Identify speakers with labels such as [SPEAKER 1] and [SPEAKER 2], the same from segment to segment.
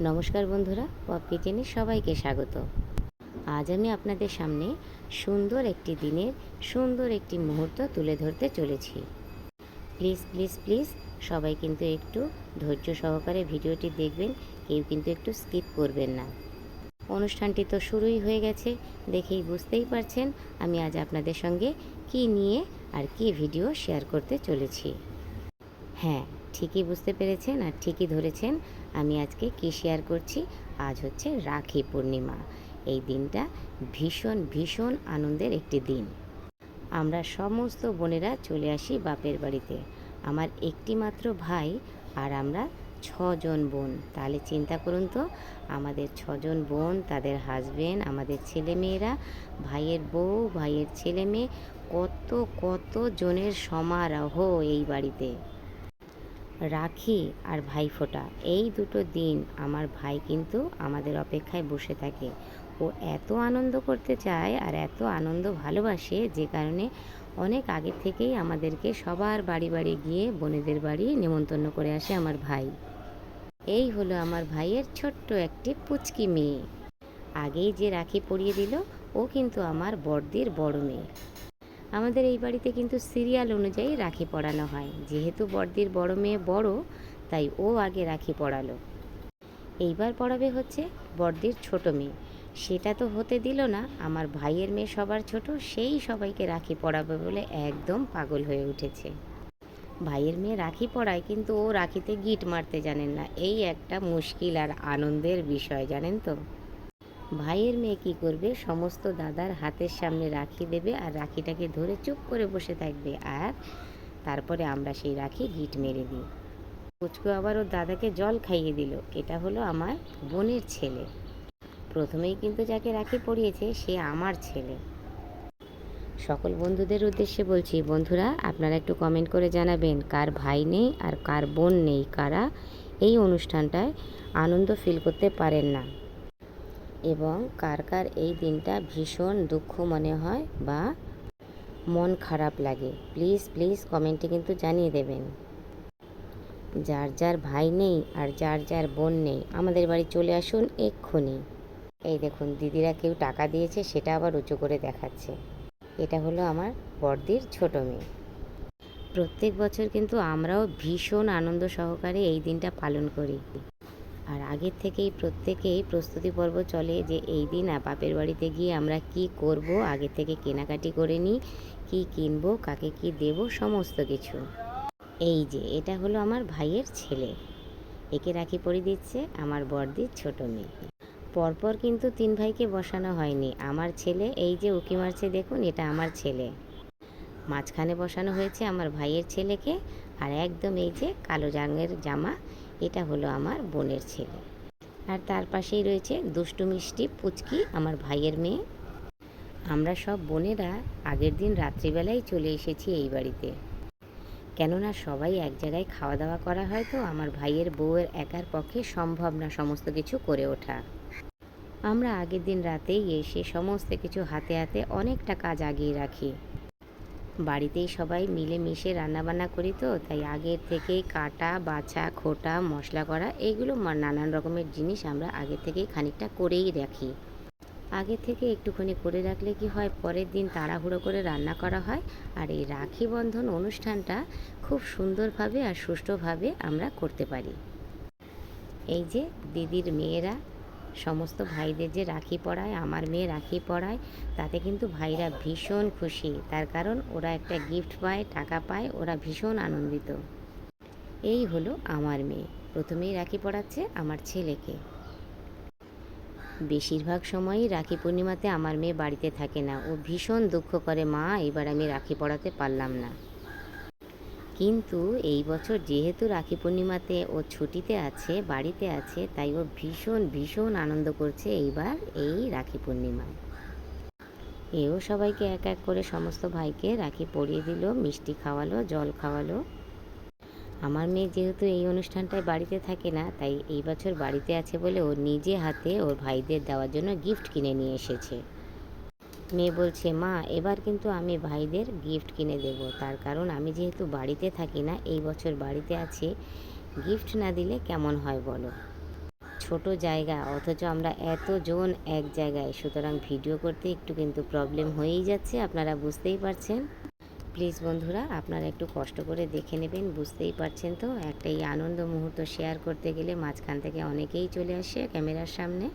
[SPEAKER 1] নমস্কার বন্ধুরা, পপ কিচেনে সবাইকে স্বাগত। আজ আমি আপনাদের সামনে সুন্দর একটি দিনের সুন্দর একটি মুহূর্ত তুলে ধরতে চলেছি। প্লিজ প্লিজ প্লিজ সবাই কিন্তু একটু ধৈর্য সহকারে ভিডিওটি দেখবেন, কেউ কিন্তু একটু স্কিপ করবেন না। অনুষ্ঠানটি তো শুরুই হয়ে গেছে, দেখেই বুঝতেই পারছেন আমি আজ আপনাদের সঙ্গে কি নিয়ে আর কি ভিডিও শেয়ার করতে চলেছি। হ্যাঁ, ঠিকই বুঝতে পেরেছেন আর ঠিকই ধরেছেন, আমি আজকে কী শেয়ার করছি। আজ হচ্ছে রাখি পূর্ণিমা। এই দিনটা ভীষণ ভীষণ আনন্দের একটি দিন। আমরা সমস্ত বোনেরা চলে আসি বাপের বাড়িতে। আমার একটি মাত্র ভাই আর আমরা 6জন বোন। তাহলে চিন্তা করুন তো, আমাদের 6জন বোন, তাদের হাজবেন্ড, আমাদের ছেলেমেয়েরা, ভাইয়ের বউ, ভাইয়ের ছেলে মেয়ে, কত কত জনের সমারোহ এই বাড়িতে। রাখি আর ভাইফোঁটা এই দুটো দিন আমার ভাই কিন্তু আমাদের অপেক্ষায় বসে থাকে। ও এত আনন্দ করতে চায় আর এত আনন্দ ভালোবাসে, যে কারণে অনেক আগে থেকেই আমাদেরকে সবার বাড়ি বাড়ি গিয়ে বোনেদের বাড়ি নেমন্তন্ন করে আসে আমার ভাই। এই হলো আমার ভাইয়ের ছোট্ট একটি পুচকি মেয়ে। আগেই যে রাখি পরিয়ে দিল, ও কিন্তু আমার বড়দির বড় মেয়ে। আমাদের এই বাড়িতে কিন্তু সিরিয়াল অনুযায়ী রাখি পরানো হয়। যেহেতু বড়দির বড় মেয়ে বড়, তাই ও আগে রাখি পরালো। এইবার পরাবে হচ্ছে বড়দির ছোট মেয়ে। সেটা তো হতে দিল না, আমার ভাইয়ের মেয়ে সবার ছোট, সেই সবাইকে রাখি পরাবে বলে একদম পাগল হয়ে উঠেছে। ভাইয়ের মেয়ে রাখি পরায়, কিন্তু ও রাখিতে গিট মারতে জানেন না। এই একটা মুশকিল আর আনন্দের বিষয়, জানেন তো। ভাইয়ের মেয়ে কী করবে, সমস্ত দাদার হাতের সামনে রাখি দেবে আর রাখিটাকে ধরে চুপ করে বসে থাকবে, আর তারপরে আমরা সেই রাখি গিট মেরে দিই। পুচকু আবার ওর দাদাকে জল খাইয়ে দিল। এটা হলো আমার বোনের ছেলে। প্রথমেই কিন্তু যাকে রাখি পরিয়েছে সে আমার ছেলে। সকল বন্ধুদের উদ্দেশ্যে বলছি, বন্ধুরা আপনারা একটু কমেন্ট করে জানাবেন কার ভাই নেই আর কার বোন নেই, কারা এই অনুষ্ঠানটায় আনন্দ ফিল করতে পারেন না, এবং কার কার এই দিনটা ভীষণ দুঃখ মনে হয় বা মন খারাপ লাগে। প্লিজ প্লিজ কমেন্টে কিন্তু জানিয়ে দেবেন। যার যার ভাই নেই আর যার যার বোন নেই, আমাদের বাড়ি চলে আসুন এক্ষুনি। এই দেখুন, দিদিরা কেউ টাকা দিয়েছে, সেটা আবার উঁচু করে দেখাচ্ছে। এটা হলো আমার বড়দির ছোট মেয়ে। প্রত্যেক বছর কিন্তু আমরাও ভীষণ আনন্দ সহকারে এই দিনটা পালন করি। আর আগের থেকেই প্রত্যেকেই প্রস্তুতি পর্ব চলে যে এই দিন বাপের বাড়িতে গিয়ে আমরা কি করব, আগে থেকে কেনাকাটি করে নিই, কি কিনবো, কাকে কি দেব, সমস্ত কিছু। এই যে এটা হলো আমার ভাইয়ের ছেলে, একে রাখি পরিয়ে দিচ্ছে আমার বড়দির ছোট মেয়ে। পরপর কিন্তু 3 ভাইকে বসানো হয়নি। আমার ছেলে এই যে উঁকি মারছে দেখুন, এটা আমার ছেলে। মাঝখানে বসানো হয়েছে আমার ভাইয়ের ছেলেকে, আর একদম এই যে কালো রঙের জামা, এটা হলো আমার বোনের ছেলে। আর তার পাশেই রয়েছে দুষ্টু মিষ্টি পুচকি আমার ভাইয়ের মেয়ে। আমরা সব বোনেরা আগের দিন রাত্রিবেলায় চলে এসেছি এই বাড়িতে, কেননা সবাই এক জায়গায় খাওয়া দাওয়া করা হয়, তো আমার ভাইয়ের বউয়ের একার পক্ষে সম্ভব না সমস্ত কিছু করে ওঠা। আমরা আগের দিন রাতেই এসে সমস্ত কিছু হাতে হাতে অনেকটা কাজ আগিয়ে রাখি। বাড়িতেই সবাই মিলে মিশে রান্নাবান্না করি, তো তাই আগের থেকেই কাটা বাছা খোটা মশলা করা এইগুলো নানান রকমের জিনিস আমরা আগের থেকেই খানিকটা করেই রাখি। আগে থেকে একটুখানি করে রাখলে কি হয়, পরের দিন তাড়াহুড়ো করে রান্না করা হয়, আর এই রাখি বন্ধন অনুষ্ঠানটা খুব সুন্দরভাবে আর সুষ্ঠুভাবে আমরা করতে পারি। এই যে দিদির মেয়েরা সমস্ত ভাইদের যে রাখি পরায়, আমার মেয়ে রাখি পরায়, তাতে কিন্তু ভাইরা ভীষণ খুশি। তার কারণ ওরা একটা গিফট পায়, টাকা পায়, ওরা ভীষণ আনন্দিত। এই হলো আমার মেয়ে, প্রথমেই রাখি পরাচ্ছে আমার ছেলেকে। বেশিরভাগ সময়ই রাখি পূর্ণিমাতে আমার মেয়ে বাড়িতে থাকে না। ও ভীষণ দুঃখ করে, মা এবার আমি রাখি পরাতে পারলাম না। কিন্তু এই বছর যেহেতু রাখি পূর্ণিমাতে ও ছুটিতে আছে, বাড়িতে আছে, তাই ও ভীষণ ভীষণ আনন্দ করছে এইবার এই রাখি পূর্ণিমায়। এও সবাইকে এক এক করে সমস্ত ভাইকে রাখি পরিয়ে দিল, মিষ্টি খাওয়ালো, জল খাওয়ালো। আমার মেয়ে যেহেতু এই অনুষ্ঠানটায় বাড়িতে থাকে না, তাই এই বছর বাড়িতে আছে বলে ও নিজে হাতে ওর ভাইদের দেওয়ার জন্য গিফট কিনে নিয়ে এসেছে। মেয়ে বলছে, মা এবার কিন্তু আমি ভাইদের গিফট কিনে দেব, তার কারণ আমি যেহেতু বাড়িতে থাকি না, এই বছর বাড়িতে আছি, গিফট না দিলে কেমন হয় বলো। ছোট জায়গা, অথচ আমরা এতজন এক জায়গায়, সুতরাং ভিডিও করতে একটু কিন্তু প্রবলেম হয়েই যাচ্ছে, আপনারা বুঝতেই পারছেন। প্লিজ বন্ধুরা, আপনারা একটু কষ্ট করে দেখে নেবেন, বুঝতেই পারছেন তো, একটা এই আনন্দ মুহূর্ত শেয়ার করতে গেলে মাঝখান থেকে অনেকেই চলে আসে ক্যামেরার সামনে।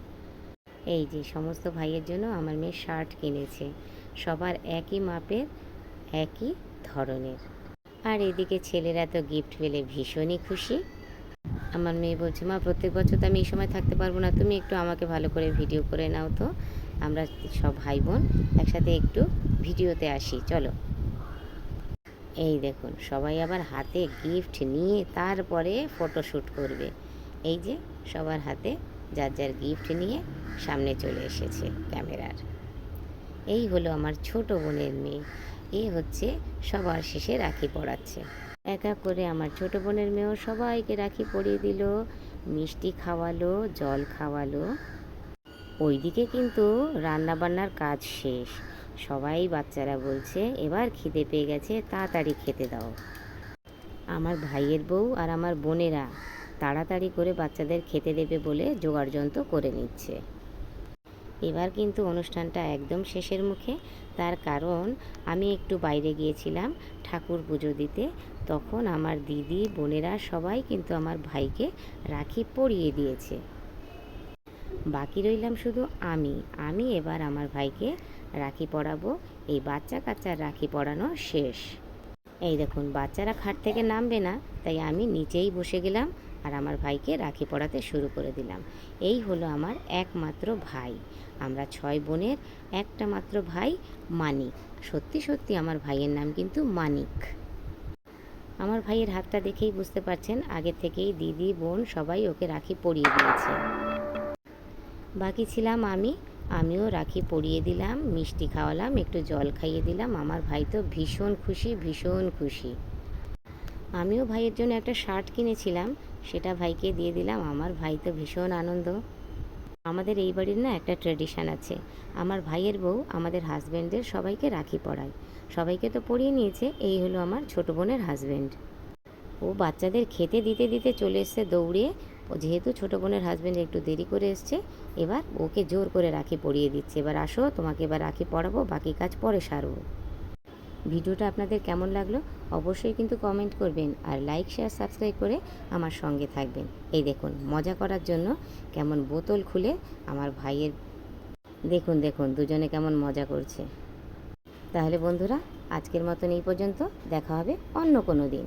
[SPEAKER 1] এই যে সমস্ত ভাইয়ের জন্য আমার মেয়ে শার্ট কিনেছে, সবার একই মাপের, একই ধরনের। আর এদিকে ছেলেরা তো গিফট পেলে ভীষণই খুশি। আমার মেয়ে বলছে, মা প্রত্যেক বছর তো আমি এই সময় থাকতে পারবো না, তুমি একটু আমাকে ভালো করে ভিডিও করে নাও তো, আমরা সব ভাই বোন একসাথে একটু ভিডিওতে আসি, চলো। এই দেখুন, সবাই আবার হাতে গিফট নিয়ে তারপরে ফটোশ্যুট করবে। এই যে সবার হাতে যার যার গিফট নিয়ে সামনে চলে এসেছে ক্যামেরার। এই হলো আমার ছোট বোনের মেয়ে, এ হচ্ছে সবার শেষে রাখি পরাচ্ছে। এক এক করে আমার ছোট বোনের মেয়েও সবাইকে রাখি পরিয়ে দিল, মিষ্টি খাওয়ালো, জল খাওয়ালো। ওইদিকে কিন্তু রান্নাবান্নার কাজ শেষ, সবাই বাচ্চারা বলছে এবার খিদে পেয়ে গেছে, তাড়াতাড়ি খেতে দাও। আমার ভাইয়ের বউ আর আমার বোনেরা তাড়াতাড়ি করে বাচ্চাদের খেতে দেবে বলে জোগাড়যন্ত্র করে নিচ্ছে। এবার কিন্তু অনুষ্ঠানটা একদম শেষের মুখে, তার কারণ আমি একটু বাইরে গিয়েছিলাম ঠাকুর পুজো দিতে, তখন আমার দিদি বোনেরা সবাই কিন্তু আমার ভাইকে রাখি পরিয়ে দিয়েছে। বাকি রইলাম শুধু আমি এবার আমার ভাইকে রাখি পরাবো। এই বাচ্চা কাচ্চার রাখি পরানো শেষ। এই দেখুন, বাচ্চারা খাট থেকে নামবে না, তাই আমি নিচেই বসে গেলাম আর আমার ভাইকে রাখি পরাতে শুরু করে দিলাম। এই হলো আমার একমাত্র ভাই, আমরা 6 বোনের একটা মাত্র ভাই, মানিক। সত্যি সত্যি আমার ভাইয়ের নাম কিন্তু মানিক। আমার ভাইয়ের হাতটা দেখেই বুঝতে পারছেন, আগে থেকেই দিদি বোন সবাই ওকে রাখি পরিয়ে দিয়েছে। বাকি ছিলাম আমিও রাখি পরিয়ে দিলাম, মিষ্টি খাওয়ালাম, একটু জল খাইয়ে দিলাম। আমার ভাই তো ভীষণ খুশি, ভীষণ খুশি। আমিও ভাইয়ের জন্য একটা শার্ট কিনেছিলাম, সেটা ভাইকে দিয়ে দিলাম। আমার ভাই তো ভীষণ আনন্দ। আমাদের এই বাড়ির না একটা ট্র্যাডিশান আছে, আমার ভাইয়ের বউ আমাদের হাজব্যান্ডদের সবাইকে রাখি পরায়। সবাইকে তো পরিয়ে নিয়েছে, এই হলো আমার ছোটো বোনের হাজব্যান্ড। ও বাচ্চাদের খেতে দিতে দিতে চলে এসছে দৌড়ে। ও যেহেতু ছোটো বোনের হাজব্যান্ড একটু দেরি করে এসছে, এবার ওকে জোর করে রাখি পরিয়ে দিচ্ছে। এবার আসো, তোমাকে এবার রাখি পরাবো, বাকি কাজ পরে সারবো। ভিডিওটা আপনাদের কেমন লাগলো অবশ্যই কিন্তু কমেন্ট করবেন, আর লাইক শেয়ার সাবস্ক্রাইব করে আমার সঙ্গে থাকবেন। এই দেখুন, মজা করার জন্য কেমন বোতল খুলে আমার ভাইয়ের, দেখুন দেখুন দুজনে কেমন মজা করছে। তাহলে বন্ধুরা, আজকের মতন এই পর্যন্ত, দেখা হবে অন্য কোনো দিন।